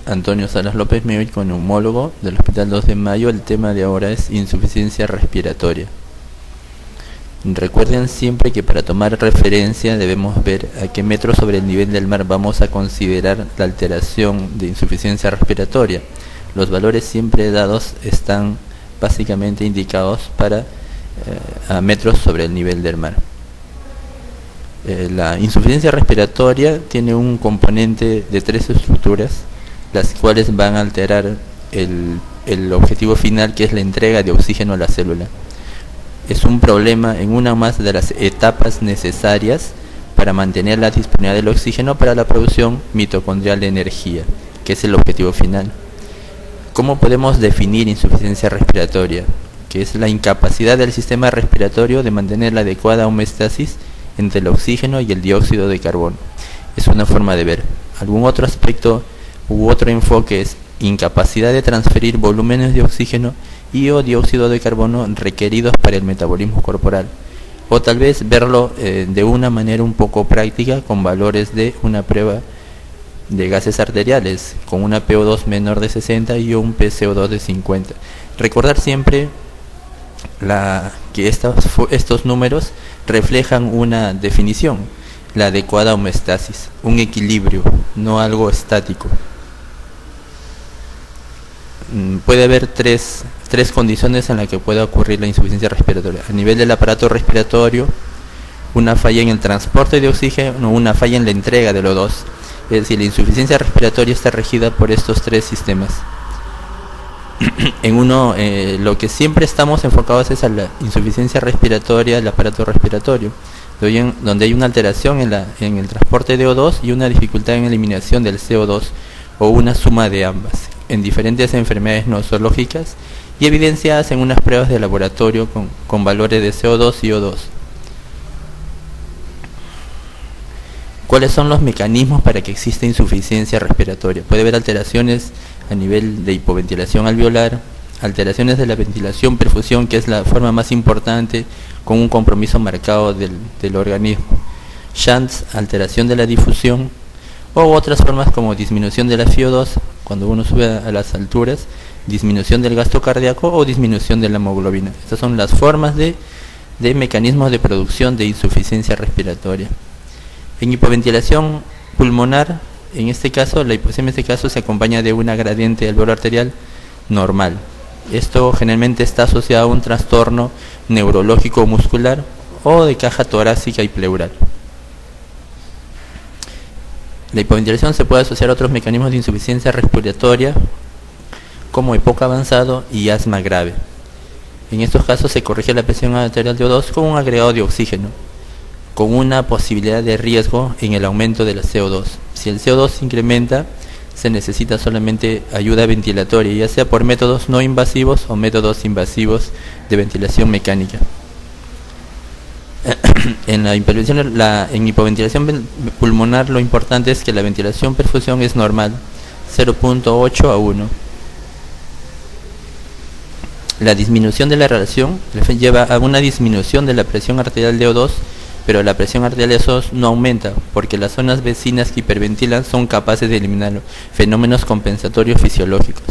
Antonio Salas López, médico neumólogo del Hospital 2 de Mayo. El tema de ahora es insuficiencia respiratoria. Recuerden siempre que para tomar referencia debemos ver a qué metro sobre el nivel del mar vamos a considerar la alteración de insuficiencia respiratoria. Los valores siempre dados están básicamente indicados para a metros sobre el nivel del mar. La insuficiencia respiratoria tiene un componente de 3 estructuras, las cuales van a alterar el objetivo final, que es la entrega de oxígeno a la célula. Es un problema en una más de las etapas necesarias para mantener la disponibilidad del oxígeno para la producción mitocondrial de energía, que es el objetivo final. ¿Cómo podemos definir insuficiencia respiratoria? Que es la incapacidad del sistema respiratorio de mantener la adecuada homeostasis entre el oxígeno y el dióxido de carbono. Es una forma de ver. Algún otro aspecto u otro enfoque es incapacidad de transferir volúmenes de oxígeno y o dióxido de carbono requeridos para el metabolismo corporal. O tal vez verlo de una manera un poco práctica con valores de una prueba de gases arteriales, con una PO2 menor de 60 y un PCO2 de 50. Recordar siempre que estos números reflejan una definición, la adecuada homeostasis, un equilibrio, no algo estático. Puede haber tres condiciones en las que puede ocurrir la insuficiencia respiratoria. A nivel del aparato respiratorio, una falla en el transporte de oxígeno, una falla en la entrega del O2. Es decir, la insuficiencia respiratoria está regida por estos 3 sistemas. En uno, lo que siempre estamos enfocados es a la insuficiencia respiratoria del aparato respiratorio, donde hay una alteración en el transporte de O2 y una dificultad en eliminación del CO2, o una suma de ambas, en diferentes enfermedades nosológicas y evidenciadas en unas pruebas de laboratorio con valores de CO2 y O2. ¿Cuáles son los mecanismos para que exista insuficiencia respiratoria? Puede haber alteraciones a nivel de hipoventilación alveolar, alteraciones de la ventilación-perfusión, que es la forma más importante, con un compromiso marcado del organismo, shunts, alteración de la difusión, o otras formas como disminución de la FiO2 cuando uno sube a las alturas, disminución del gasto cardíaco o disminución de la hemoglobina. Estas son las formas de mecanismos de producción de insuficiencia respiratoria. En hipoventilación pulmonar, en este caso, la hipoxemia se acompaña de una gradiente alveolar arterial normal. Esto generalmente está asociado a un trastorno neurológico muscular o de caja torácica y pleural. La hipoventilación se puede asociar a otros mecanismos de insuficiencia respiratoria como EPOC avanzado y asma grave. En estos casos se corrige la presión arterial de O2 con un agregado de oxígeno, con una posibilidad de riesgo en el aumento de la CO2. Si el CO2 se incrementa, se necesita solamente ayuda ventilatoria, ya sea por métodos no invasivos o métodos invasivos de ventilación mecánica. En hipoventilación pulmonar, lo importante es que la ventilación-perfusión es normal, 0.8 a 1. La disminución de la relación lleva a una disminución de la presión arterial de O2, pero la presión arterial de O2 no aumenta, porque las zonas vecinas que hiperventilan son capaces de eliminar fenómenos compensatorios fisiológicos.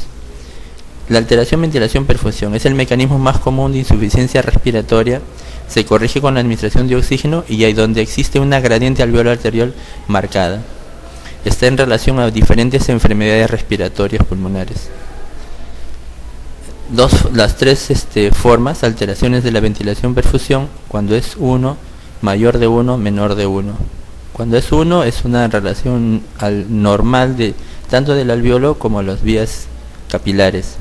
La alteración ventilación-perfusión es el mecanismo más común de insuficiencia respiratoria. Se corrige con la administración de oxígeno y hay donde existe una gradiente alveolar arterial marcada. Está en relación a diferentes enfermedades respiratorias pulmonares. Las 3 formas, alteraciones de la ventilación-perfusión, cuando es 1, mayor de 1, menor de 1. Cuando es 1 es una relación normal tanto del alveolo como las vías capilares.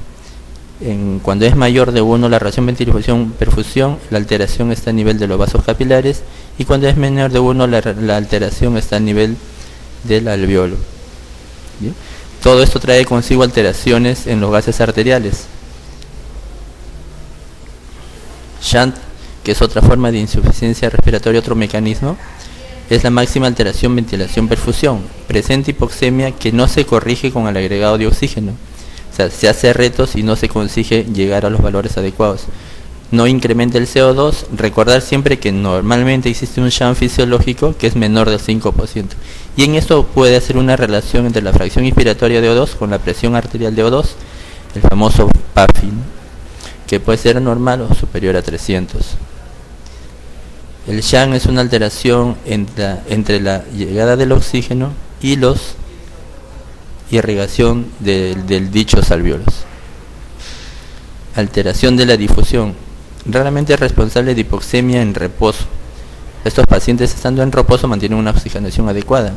Cuando es mayor de 1 la relación ventilación-perfusión, la alteración está a nivel de los vasos capilares, y cuando es menor de 1 la alteración está a nivel del alveolo. ¿Bien? Todo esto trae consigo alteraciones en los gases arteriales. Shunt, que es otra forma de insuficiencia respiratoria, otro mecanismo, es la máxima alteración ventilación-perfusión. Presenta hipoxemia que no se corrige con el agregado de oxígeno. O sea, se hace retos y no se consigue llegar a los valores adecuados. no incrementa el CO2, recordar siempre que normalmente existe un SHAN fisiológico que es menor del 5%. Y en esto puede hacer una relación entre la fracción inspiratoria de O2 con la presión arterial de O2, el famoso PAFI, ¿no?, que puede ser normal o superior a 300. El SHAN es una alteración entre la llegada del oxígeno y la irrigación del dichos alvéolos. Alteración de la difusión. Raramente es responsable de hipoxemia en reposo. Estos pacientes, estando en reposo, mantienen una oxigenación adecuada.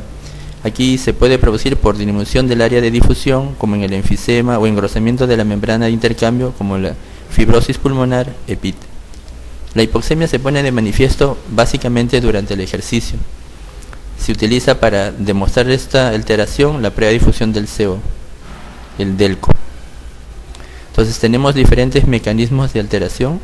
Aquí se puede producir por disminución del área de difusión, como en el enfisema, o engrosamiento de la membrana de intercambio, como la fibrosis pulmonar, EPIT. La hipoxemia se pone de manifiesto básicamente durante el ejercicio. Se utiliza para demostrar esta alteración la prueba de difusión del CO, el DELCO. Entonces tenemos diferentes mecanismos de alteración: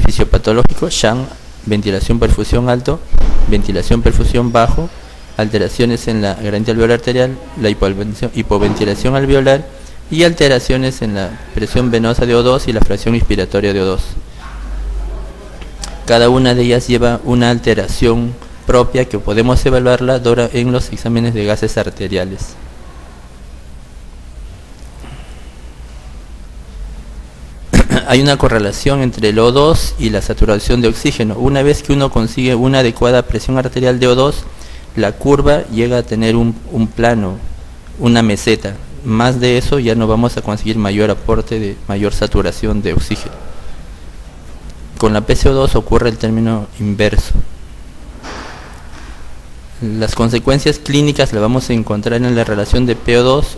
fisiopatológico, SHAN, ventilación perfusión alto, ventilación perfusión bajo, alteraciones en la gradiente alveolar arterial, la hipoventilación alveolar y alteraciones en la presión venosa de O2 y la fracción inspiratoria de O2. Cada una de ellas lleva una alteración propia que podemos evaluarla en los exámenes de gases arteriales. Hay una correlación entre el O2 y la saturación de oxígeno. Una vez que uno consigue una adecuada presión arterial de O2, la curva llega a tener un plano, una meseta. Más de eso ya no vamos a conseguir mayor aporte de mayor saturación de oxígeno. Con la PCO2 ocurre el término inverso. Las consecuencias clínicas las vamos a encontrar en la relación de PO2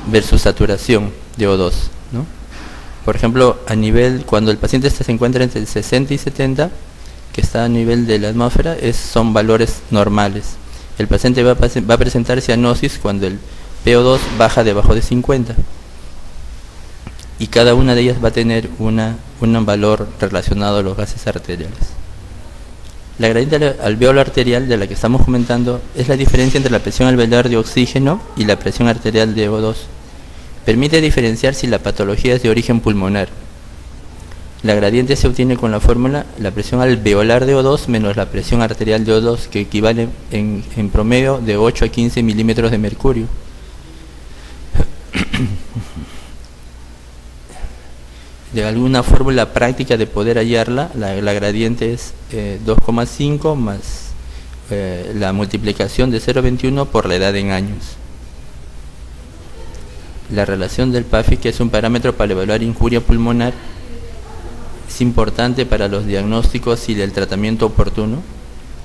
versus saturación de O2, ¿no? Por ejemplo, cuando el paciente se encuentra entre el 60 y 70, que está a nivel de la atmósfera, son valores normales. El paciente va a presentar cianosis cuando el PO2 baja debajo de 50. Y cada una de ellas va a tener un valor relacionado a los gases arteriales. La gradiente alveolar arterial de la que estamos comentando es la diferencia entre la presión alveolar de oxígeno y la presión arterial de O2. Permite diferenciar si la patología es de origen pulmonar. La gradiente se obtiene con la fórmula la presión alveolar de O2 menos la presión arterial de O2, que equivale en promedio de 8 a 15 milímetros de mercurio. De alguna fórmula práctica de poder hallarla, la gradiente es 2,5 más la multiplicación de 0,21 por la edad en años. La relación del PAFI, que es un parámetro para evaluar injuria pulmonar, es importante para los diagnósticos y el tratamiento oportuno.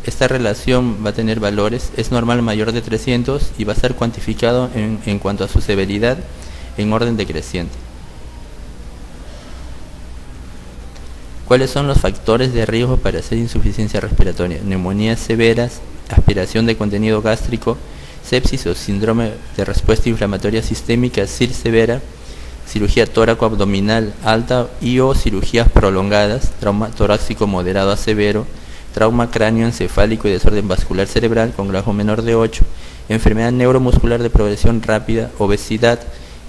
Esta relación va a tener valores, es normal mayor de 300 y va a ser cuantificado en cuanto a su severidad en orden decreciente. ¿Cuáles son los factores de riesgo para hacer insuficiencia respiratoria? Neumonías severas, aspiración de contenido gástrico, sepsis o síndrome de respuesta inflamatoria sistémica, SIR severa, cirugía tóraco-abdominal alta y o cirugías prolongadas, trauma torácico moderado a severo, trauma cráneo-encefálico y desorden vascular cerebral con grado menor de 8, enfermedad neuromuscular de progresión rápida, obesidad,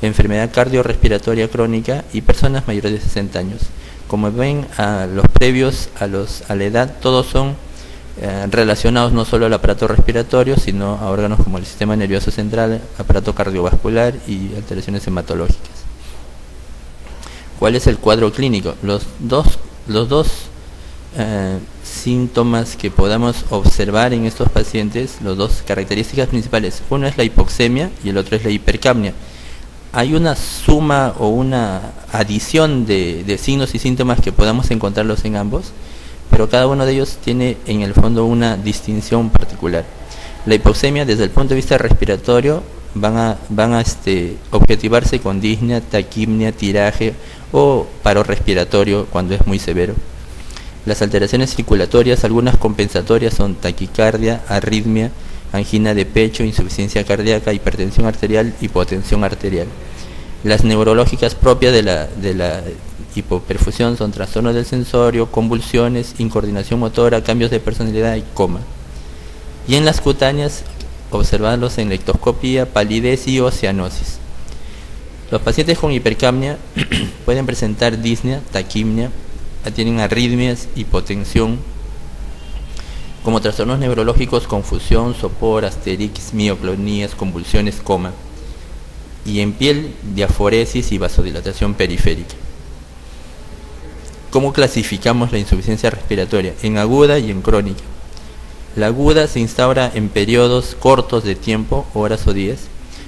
enfermedad cardiorrespiratoria crónica y personas mayores de 60 años. Como ven, los previos a la edad, todos son relacionados no solo al aparato respiratorio, sino a órganos como el sistema nervioso central, aparato cardiovascular y alteraciones hematológicas. ¿Cuál es el cuadro clínico? Los dos síntomas que podamos observar en estos pacientes, las dos características principales, uno es la hipoxemia y el otro es la hipercapnia. Hay una suma o una adición de signos y síntomas que podamos encontrarlos en ambos, pero cada uno de ellos tiene en el fondo una distinción particular. La hipoxemia, desde el punto de vista respiratorio, van a objetivarse con disnea, taquipnia, tiraje o paro respiratorio cuando es muy severo. Las alteraciones circulatorias, algunas compensatorias, son taquicardia, arritmia, angina de pecho, insuficiencia cardíaca, hipertensión arterial, hipotensión arterial. Las neurológicas propias de la hipoperfusión son trastornos del sensorio, convulsiones, incoordinación motora, cambios de personalidad y coma. Y en las cutáneas, observarlos en lectoscopía, palidez y cianosis. Los pacientes con hipercapnia pueden presentar disnea, taquimia, tienen arritmias, hipotensión, como trastornos neurológicos, confusión, sopor, asterix, mioclonías, convulsiones, coma. Y en piel, diaforesis y vasodilatación periférica. ¿Cómo clasificamos la insuficiencia respiratoria? En aguda y en crónica. La aguda se instaura en periodos cortos de tiempo, horas o días.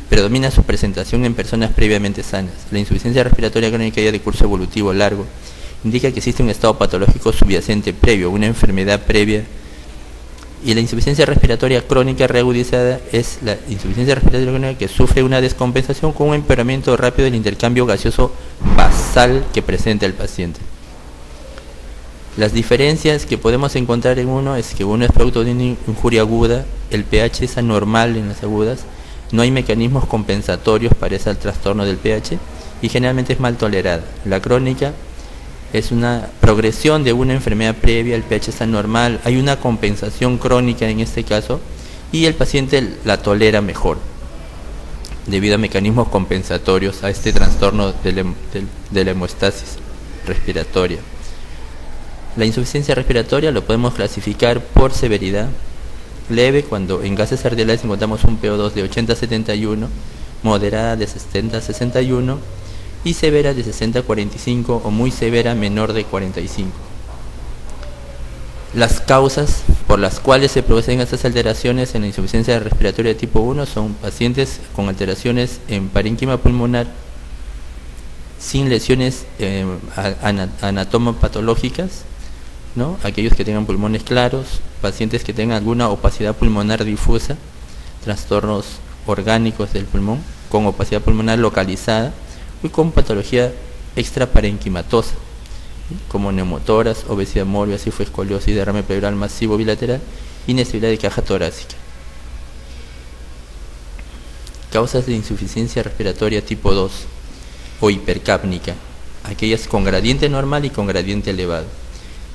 Predomina su presentación en personas previamente sanas. La insuficiencia respiratoria crónica ya de curso evolutivo largo indica que existe un estado patológico subyacente previo, una enfermedad previa. Y la insuficiencia respiratoria crónica reagudizada es la insuficiencia respiratoria crónica que sufre una descompensación con un empeoramiento rápido del intercambio gaseoso basal que presenta el paciente. Las diferencias que podemos encontrar en uno es que uno es producto de una injuria aguda, el pH es anormal en las agudas, no hay mecanismos compensatorios para ese trastorno del pH y generalmente es mal tolerada. La crónica es una progresión de una enfermedad previa, el pH está normal, hay una compensación crónica en este caso y el paciente la tolera mejor debido a mecanismos compensatorios a este trastorno de la hemostasis respiratoria. La insuficiencia respiratoria lo podemos clasificar por severidad. Leve, cuando en gases arteriales encontramos un PO2 de 80 a 71, moderada de 60 a 61, y severa de 60 a 45 o muy severa menor de 45. Las causas por las cuales se producen estas alteraciones en la insuficiencia respiratoria de tipo 1 son pacientes con alteraciones en parénquima pulmonar sin lesiones anatomopatológicas, ¿no? Aquellos que tengan pulmones claros, pacientes que tengan alguna opacidad pulmonar difusa, trastornos orgánicos del pulmón con opacidad pulmonar localizada y con patología extraparenquimatosa, como neumotoras, obesidad mórbida, cifoescoliosis, derrame pleural masivo bilateral, inestabilidad de caja torácica. Causas de insuficiencia respiratoria tipo 2 o hipercápnica, aquellas con gradiente normal y con gradiente elevado.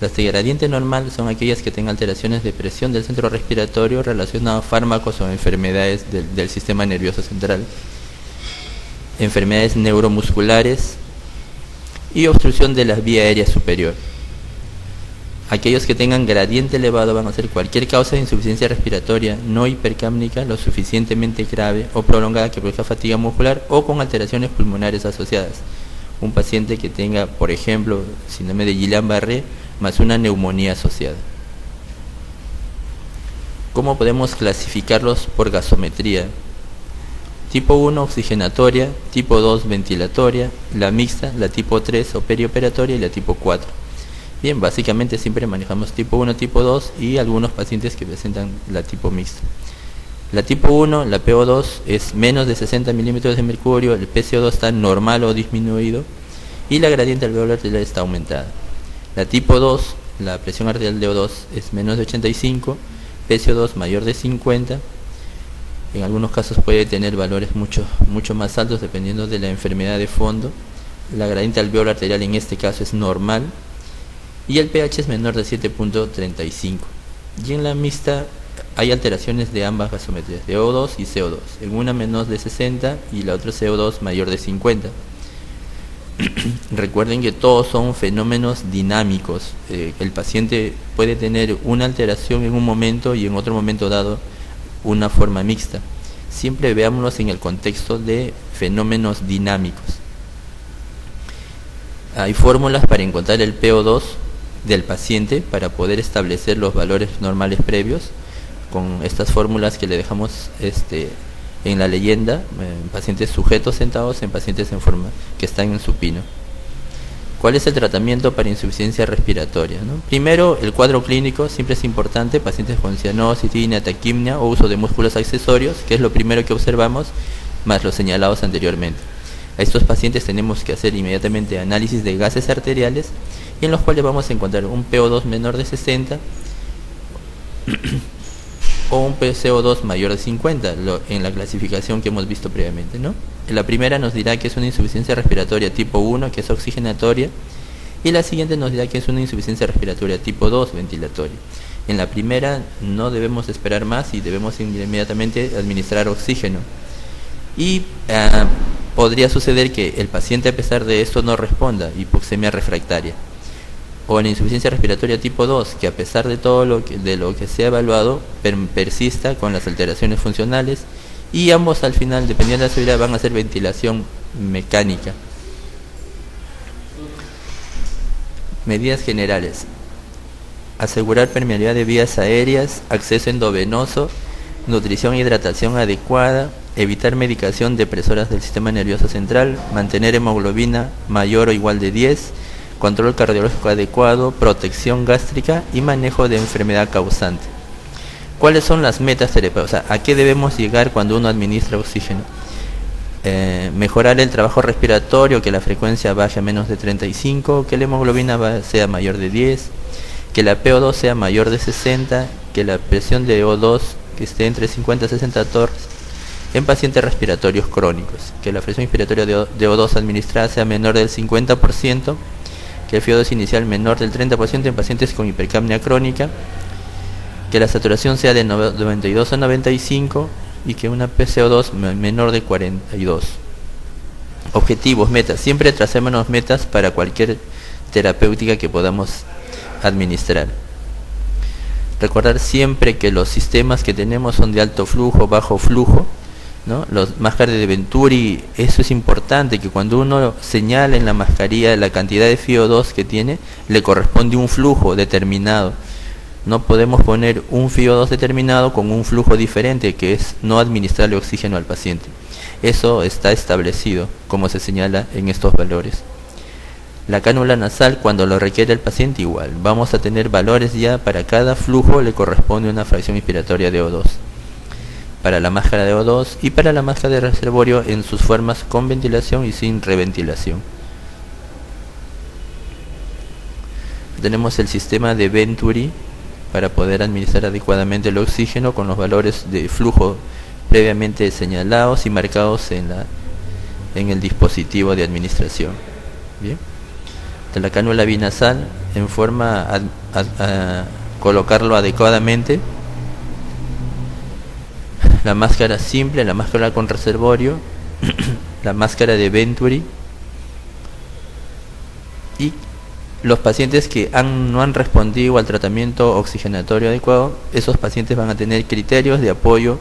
Las de gradiente normal son aquellas que tengan alteraciones de presión del centro respiratorio relacionadas a fármacos o enfermedades del sistema nervioso central, enfermedades neuromusculares y obstrucción de la vía aérea superior. Aquellos que tengan gradiente elevado van a ser cualquier causa de insuficiencia respiratoria no hipercápnica lo suficientemente grave o prolongada que produzca fatiga muscular o con alteraciones pulmonares asociadas. Un paciente que tenga, por ejemplo, síndrome de Guillain-Barré más una neumonía asociada. ¿Cómo podemos clasificarlos por gasometría? Tipo 1 oxigenatoria, tipo 2 ventilatoria, la mixta, la tipo 3 o perioperatoria y la tipo 4. Bien, básicamente siempre manejamos tipo 1, tipo 2 y algunos pacientes que presentan la tipo mixta. La tipo 1, la PO2 es menos de 60 milímetros de mercurio, el PCO2 está normal o disminuido y la gradiente alveolar arterial está aumentada. La tipo 2, la presión arterial de O2 es menos de 85, PCO2 mayor de 50. En algunos casos puede tener valores mucho más altos dependiendo de la enfermedad de fondo. La gradiente alveolar arterial en este caso es normal y el pH es menor de 7.35. Y en la mixta hay alteraciones de ambas gasometrías, de O2 y CO2, en una menor de 60 y la otra CO2 mayor de 50. Recuerden que todos son fenómenos dinámicos. El paciente puede tener una alteración en un momento y en otro momento dado una forma mixta. Siempre veámoslos en el contexto de fenómenos dinámicos. Hay fórmulas para encontrar el PO2 del paciente para poder establecer los valores normales previos con estas fórmulas que le dejamos en la leyenda, en pacientes sujetos sentados, en pacientes en forma que están en supino. ¿Cuál es el tratamiento para insuficiencia respiratoria, ¿no? Primero, el cuadro clínico siempre es importante, pacientes con cianosis, disnea, taquimia o uso de músculos accesorios, que es lo primero que observamos, más los señalados anteriormente. A estos pacientes tenemos que hacer inmediatamente análisis de gases arteriales, y en los cuales vamos a encontrar un PO2 menor de 60 o un PCO2 mayor de 50 en la clasificación que hemos visto previamente, ¿no? La primera nos dirá que es una insuficiencia respiratoria tipo 1, que es oxigenatoria, y la siguiente nos dirá que es una insuficiencia respiratoria tipo 2, ventilatoria. En la primera no debemos esperar más y debemos inmediatamente administrar oxígeno. Y podría suceder que el paciente, a pesar de esto, no responda, hipoxemia refractaria. O la insuficiencia respiratoria tipo 2, que a pesar de todo lo que se ha evaluado, persista con las alteraciones funcionales, y ambos al final, dependiendo de la severidad, van a hacer ventilación mecánica. Medidas generales: asegurar permeabilidad de vías aéreas, acceso endovenoso, nutrición e hidratación adecuada, evitar medicación depresoras del sistema nervioso central, mantener hemoglobina mayor o igual de 10, control cardiológico adecuado, protección gástrica y manejo de enfermedad causante. ¿Cuáles son las metas terapéuticas? O sea, ¿a qué debemos llegar cuando uno administra oxígeno? Mejorar el trabajo respiratorio, que la frecuencia baje a menos de 35, que la hemoglobina sea mayor de 10, que la PO2 sea mayor de 60, que la presión de O2 que esté entre 50 y 60 torres en pacientes respiratorios crónicos, que la presión inspiratoria de O2 administrada sea menor del 50%, que el FiO2 inicial menor del 30% en pacientes con hipercapnia crónica, que la saturación sea de 92 a 95 y que una PCO2 menor de 42. Objetivos, metas. Siempre tracémonos metas para cualquier terapéutica que podamos administrar. Recordar siempre que los sistemas que tenemos son de alto flujo, bajo flujo, ¿no? Los máscaras de Venturi, eso es importante, que cuando uno señala en la mascarilla la cantidad de FiO2 que tiene, le corresponde un flujo determinado. No podemos poner un FiO2 determinado con un flujo diferente, que es no administrarle oxígeno al paciente. Eso está establecido, como se señala en estos valores. La cánula nasal, cuando lo requiere el paciente, igual. Vamos a tener valores ya, para cada flujo le corresponde una fracción inspiratoria de O2. Para la máscara de O2 y para la máscara de reservorio en sus formas con ventilación y sin reventilación. Tenemos el sistema de Venturi para poder administrar adecuadamente el oxígeno con los valores de flujo previamente señalados y marcados en el dispositivo de administración. Bien. De la cánula binasal, en forma a colocarlo adecuadamente. La máscara simple, la máscara con reservorio, la máscara de Venturi, y los pacientes que no han respondido al tratamiento oxigenatorio adecuado, esos pacientes van a tener criterios de apoyo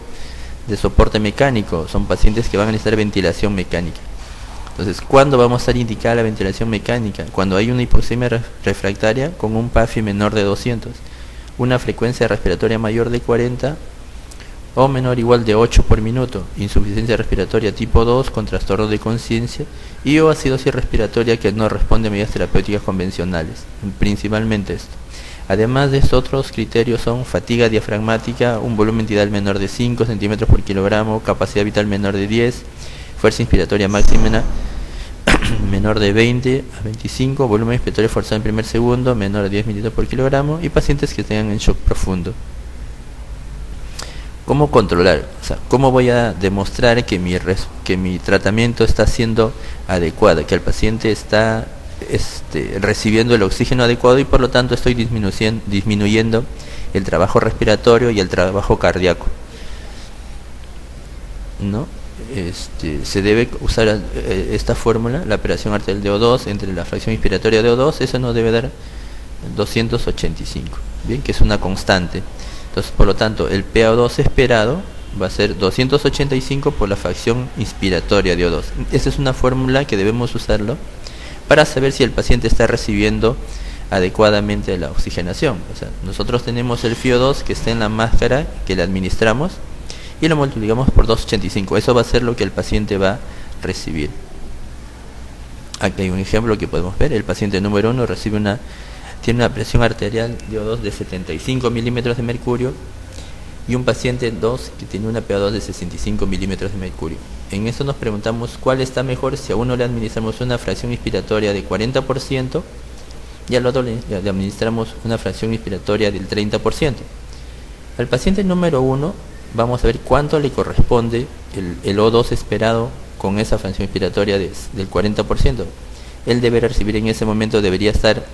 de soporte mecánico, son pacientes que van a necesitar ventilación mecánica. Entonces, ¿cuándo vamos a indicar la ventilación mecánica? Cuando hay una hipoxemia refractaria con un PAFI menor de 200, una frecuencia respiratoria mayor de 40 o menor o igual de 8 por minuto, insuficiencia respiratoria tipo 2 con trastorno de conciencia y o acidosis respiratoria que no responde a medidas terapéuticas convencionales, principalmente esto. Además de estos, otros criterios son fatiga diafragmática, un volumen tidal menor de 5 centímetros por kilogramo, capacidad vital menor de 10, fuerza inspiratoria máxima menor de 20 a 25, volumen inspiratorio forzado en primer segundo menor de 10 mililitros por kilogramo y pacientes que tengan en shock profundo. ¿Cómo controlar? O sea, ¿cómo voy a demostrar que mi tratamiento está siendo adecuado, que el paciente está recibiendo el oxígeno adecuado y por lo tanto estoy disminuyendo el trabajo respiratorio y el trabajo cardíaco? ¿No? Se debe usar esta fórmula, la operación arterial de O2 entre la fracción inspiratoria de O2, eso nos debe dar 285, ¿bien? Que es una constante. Entonces, por lo tanto, el PaO2 esperado va a ser 285 por la fracción inspiratoria de O2. Esa es una fórmula que debemos usarlo para saber si el paciente está recibiendo adecuadamente la oxigenación. O sea, nosotros tenemos el FiO2 que está en la máscara que le administramos y lo multiplicamos por 285. Eso va a ser lo que el paciente va a recibir. Aquí hay un ejemplo que podemos ver. El paciente número 1 tiene una presión arterial de O2 de 75 milímetros de mercurio y un paciente 2 que tiene una PaO2 de 65 milímetros de mercurio. En eso nos preguntamos cuál está mejor, si a uno le administramos una fracción inspiratoria de 40% y al otro le administramos una fracción inspiratoria del 30%. Al paciente número 1 vamos a ver cuánto le corresponde el O2 esperado con esa fracción inspiratoria del 40%. Él deberá recibir en ese momento, debería estar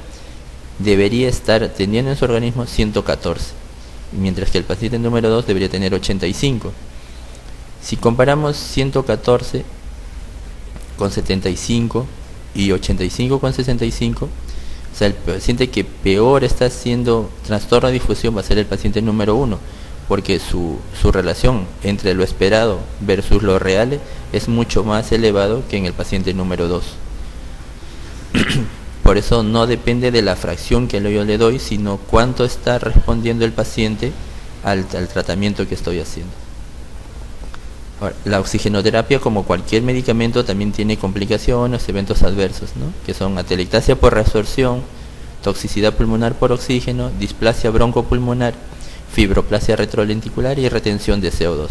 teniendo en su organismo 114, mientras que el paciente número 2 debería tener 85. Si comparamos 114 con 75 y 85 con 65. O sea, el paciente que peor está haciendo trastorno de difusión va a ser el paciente número 1, porque su relación entre lo esperado versus lo real es mucho más elevado que en el paciente número 2. Por eso no depende de la fracción que yo le doy, sino cuánto está respondiendo el paciente al tratamiento que estoy haciendo. Ahora, la oxigenoterapia, como cualquier medicamento, también tiene complicaciones, eventos adversos, ¿no? Que son atelectasia por reabsorción, toxicidad pulmonar por oxígeno, displasia broncopulmonar, fibroplasia retrolenticular y retención de CO2.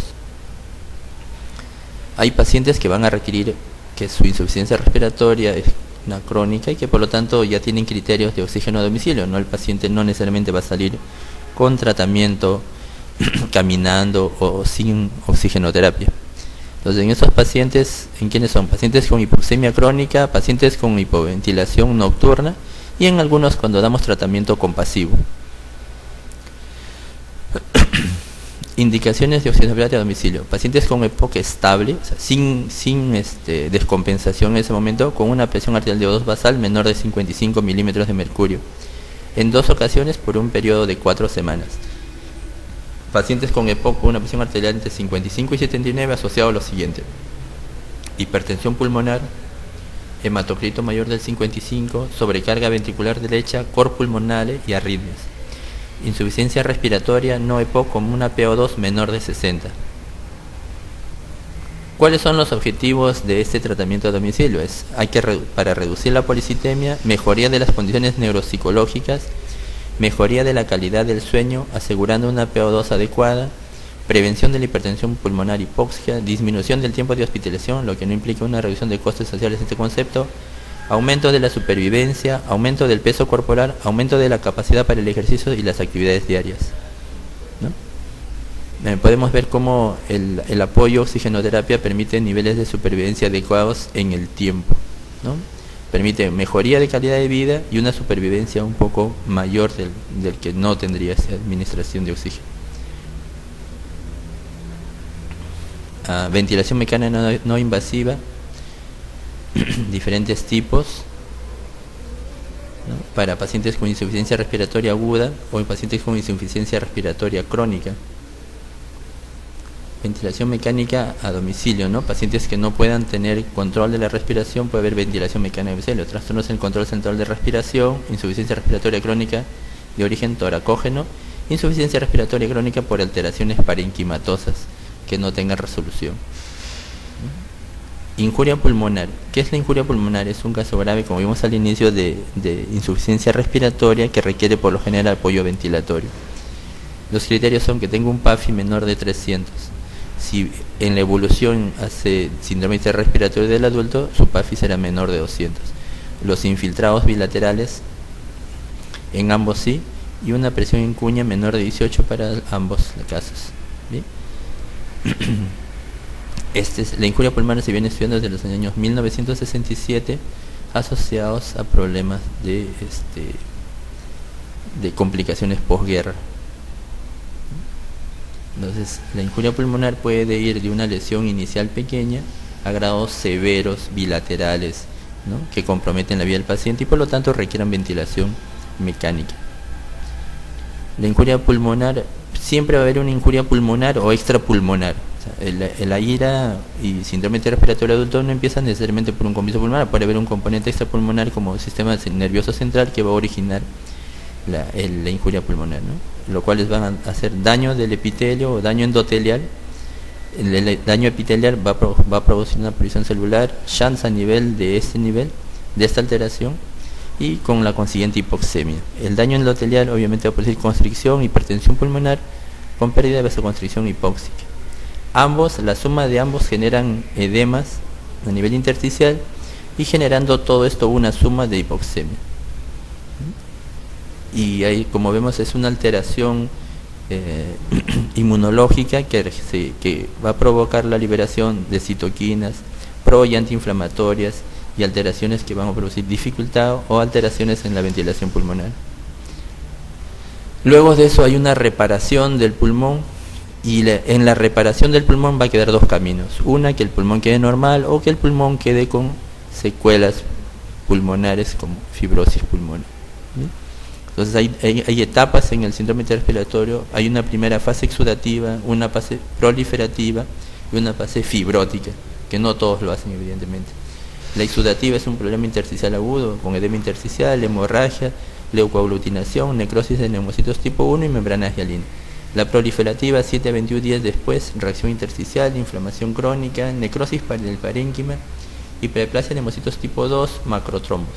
Hay pacientes que van a requerir que su insuficiencia respiratoria es una crónica y que por lo tanto ya tienen criterios de oxígeno a domicilio, ¿no? El paciente no necesariamente va a salir con tratamiento caminando o sin oxigenoterapia. Entonces, en esos pacientes, ¿en quiénes son? Pacientes con hipoxemia crónica, pacientes con hipoventilación nocturna y en algunos cuando damos tratamiento compasivo. Indicaciones de oxigenoterapia a domicilio: pacientes con EPOC estable, o sea, sin descompensación en ese momento, con una presión arterial de O2 basal menor de 55 milímetros de mercurio, en 2 ocasiones por un periodo de 4 semanas. Pacientes con EPOC con una presión arterial entre 55 y 79 asociado a lo siguiente: hipertensión pulmonar, hematocrito mayor del 55, sobrecarga ventricular derecha, cor pulmonale y arritmias. Insuficiencia respiratoria no EPOC con una PO2 menor de 60. ¿Cuáles son los objetivos de este tratamiento a domicilio? Para reducir la policitemia, mejoría de las condiciones neuropsicológicas, mejoría de la calidad del sueño, asegurando una PO2 adecuada, prevención de la hipertensión pulmonar hipóxica, disminución del tiempo de hospitalización, lo que no implica una reducción de costes sociales en este concepto, aumento de la supervivencia, aumento del peso corporal, aumento de la capacidad para el ejercicio y las actividades diarias, ¿no? Podemos ver cómo el apoyo oxigenoterapia permite niveles de supervivencia adecuados en el tiempo, ¿no? Permite mejoría de calidad de vida y una supervivencia un poco mayor del que no tendría esa administración de oxígeno. Ventilación mecánica no invasiva, diferentes tipos, ¿no? Para pacientes con insuficiencia respiratoria aguda o en pacientes con insuficiencia respiratoria crónica. Ventilación mecánica a domicilio, ¿no? Pacientes que no puedan tener control de la respiración, puede haber ventilación mecánica a domicilio. Trastornos en el control central de respiración, insuficiencia respiratoria crónica de origen toracógeno, insuficiencia respiratoria crónica por alteraciones parenquimatosas que no tengan resolución. Injuria pulmonar. ¿Qué es la injuria pulmonar? Es un caso grave, como vimos al inicio, de insuficiencia respiratoria que requiere por lo general apoyo ventilatorio. Los criterios son que tenga un PAFI menor de 300. Si en la evolución hace síndrome respiratorio del adulto, su PAFI será menor de 200. Los infiltrados bilaterales, en ambos sí, y una presión en cuña menor de 18 para ambos casos. ¿Bien? La injuria pulmonar se viene estudiando desde los años 1967, asociados a problemas de complicaciones posguerra. Entonces, la injuria pulmonar puede ir de una lesión inicial pequeña a grados severos bilaterales, ¿no? Que comprometen la vida del paciente y por lo tanto requieran ventilación mecánica. La injuria pulmonar, siempre va a haber una injuria pulmonar o extrapulmonar. O sea, el AIRA y síndrome respiratorio adulto no empiezan necesariamente por un compromiso pulmonar, puede haber un componente extrapulmonar como el sistema nervioso central que va a originar la injuria pulmonar, ¿no? Lo cual les van a hacer daño del epitelio o daño endotelial. El daño epitelial va a producir una proliferación celular, chance a nivel de esta alteración y con la consiguiente hipoxemia. El daño endotelial obviamente va a producir constricción, hipertensión pulmonar con pérdida de vasoconstricción hipóxica. La suma de ambos generan edemas a nivel intersticial y generando todo esto una suma de hipoxemia. Y ahí, como vemos, es una alteración inmunológica que va a provocar la liberación de citoquinas pro y antiinflamatorias y alteraciones que van a producir dificultad o alteraciones en la ventilación pulmonar. Luego de eso hay una reparación del pulmón Y en la reparación del pulmón va a quedar dos caminos. Una, que el pulmón quede normal, o que el pulmón quede con secuelas pulmonares como fibrosis pulmonar. ¿Sí? Entonces hay etapas en el síndrome respiratorio. Hay una primera fase exudativa, una fase proliferativa y una fase fibrótica, que no todos lo hacen evidentemente. La exudativa es un problema intersticial agudo, con edema intersticial, hemorragia, leucoaglutinación, necrosis de neumocitos tipo 1 y membrana hialina. La proliferativa, 7 a 21 días después, reacción intersticial, inflamación crónica, necrosis del parénquima, hiperplasia de neumocitos tipo 2, macrotrombos.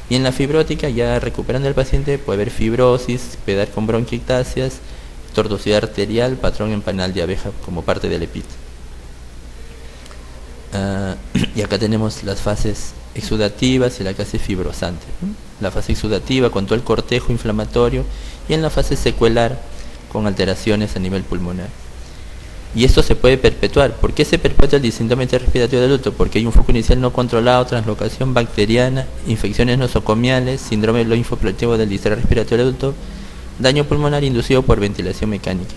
Y en la fibrótica, ya recuperando el paciente, puede haber fibrosis, quedar con bronquiectasias, tortuosidad arterial, patrón en panal de abeja como parte del EPIT. Y acá tenemos las fases exudativas y la fase fibrosante. La fase exudativa con todo el cortejo inflamatorio y en la fase secuelar con alteraciones a nivel pulmonar. Y esto se puede perpetuar. ¿Por qué se perpetúa el síndrome respiratorio de adulto? Porque hay un foco inicial no controlado, translocación bacteriana, infecciones nosocomiales, síndrome linfoprolectivo del distrito respiratorio adulto, daño pulmonar inducido por ventilación mecánica.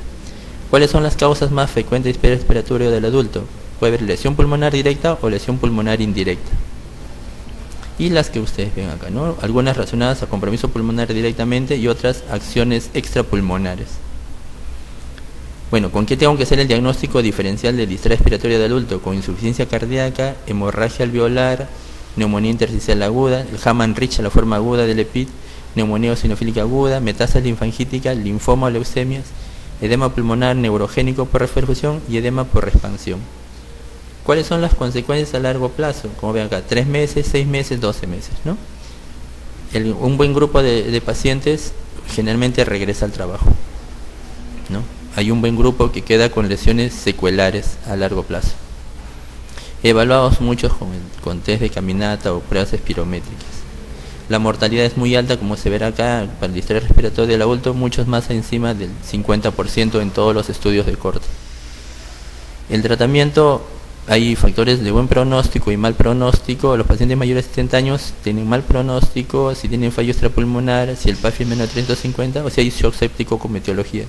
¿Cuáles son las causas más frecuentes del respiratorio del adulto? Puede haber lesión pulmonar directa o lesión pulmonar indirecta. Y las que ustedes ven acá, ¿no? Algunas relacionadas a compromiso pulmonar directamente y otras acciones extrapulmonares. Bueno, ¿con qué tengo que hacer el diagnóstico diferencial del distrés respiratorio de adulto? Con insuficiencia cardíaca, hemorragia alveolar, neumonía intersticial aguda, el Hamann-Rich, la forma aguda del EPIT, neumonía eosinofílica aguda, metástasis linfangítica, linfoma o leucemias, edema pulmonar neurogénico por reperfusión y edema por expansión. ¿Cuáles son las consecuencias a largo plazo? Como ven acá, 3 meses, 6 meses, 12 meses, ¿no? Un buen grupo de pacientes generalmente regresa al trabajo, ¿no? Hay un buen grupo que queda con lesiones secuelares a largo plazo. Evaluados muchos con test de caminata o pruebas espirométricas. La mortalidad es muy alta, como se verá acá, para el distrés respiratorio del adulto, muchos más encima del 50% en todos los estudios de corte. El tratamiento, hay factores de buen pronóstico y mal pronóstico. Los pacientes mayores de 70 años tienen mal pronóstico si tienen fallo extrapulmonar, si el PAFI es menos de 350 o si hay shock séptico con etiología.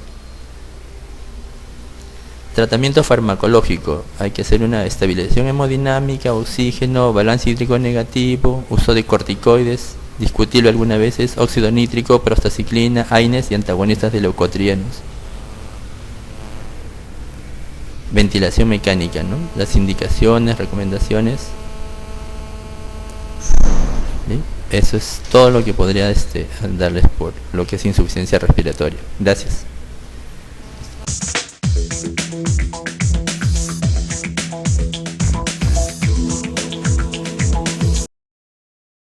Tratamiento farmacológico, hay que hacer una estabilización hemodinámica, oxígeno, balance hídrico negativo, uso de corticoides, discutible algunas veces, óxido nítrico, prostaciclina, AINES y antagonistas de leucotrienos. Ventilación mecánica, ¿no? Las indicaciones, recomendaciones. ¿Sí? Eso es todo lo que podría darles por lo que es insuficiencia respiratoria. Gracias.